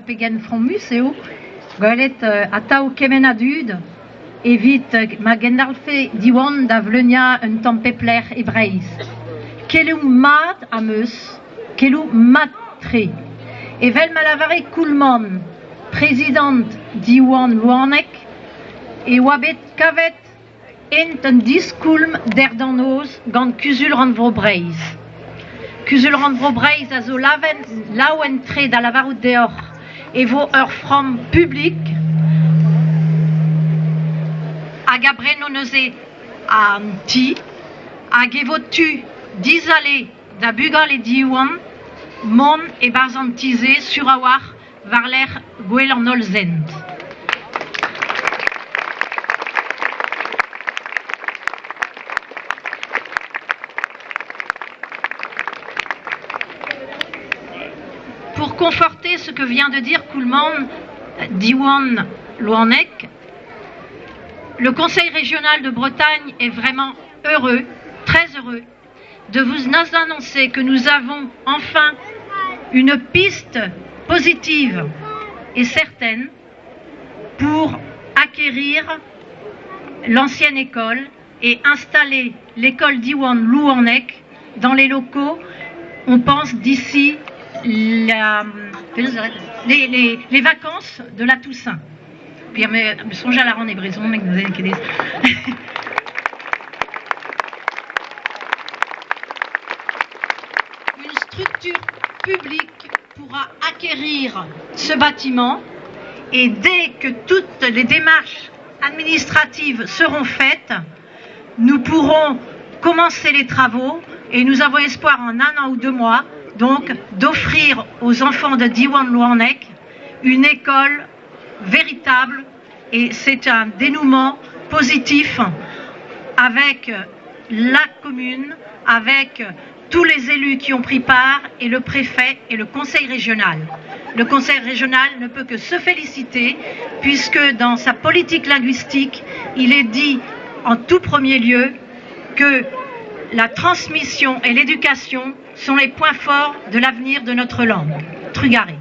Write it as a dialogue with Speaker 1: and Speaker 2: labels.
Speaker 1: pegen from museo, golet a tao kemenadud, evit ma gendalfe diwan da vleunia un tampepler ebreiz. Kelou mat am eus, kelou mat tre. Evel malavare Koulman, président diwan Louarnec, e oabet kavet ent un diskoulm d'erdanoz gant kuzul rand breiz. Kuzul rand breiz a zo laouen tre da lavarout deoc'h e vo ur from publik hag a breno neuze a ti hag e vo tu dizale da bugal e diwan mon e barzan tize sur a war war l'er gwell an olzent. Pour conforter ce que vient de dire Koulman, Diwan Louarnec, le Conseil régional de Bretagne est vraiment heureux, très heureux, de vous annoncer que nous avons enfin une piste positive et certaine pour acquérir l'ancienne école et installer l'école Diwan Louarnec dans les locaux, on pense d'ici les vacances de la Toussaint. Puis me songe à la rendre braison, mais nous avons une structure publique pourra acquérir ce bâtiment et dès que toutes les démarches administratives seront faites, nous pourrons commencer les travaux et nous avons espoir en 1 an ou 2 mois donc d'offrir aux enfants de Diwan Louarnec une école véritable et c'est un dénouement positif avec la commune, avec tous les élus qui ont pris part et le préfet et le conseil régional. Le conseil régional ne peut que se féliciter puisque dans sa politique linguistique, il est dit en tout premier lieu que la transmission et l'éducation sont les points forts de l'avenir de notre langue. Trugaré.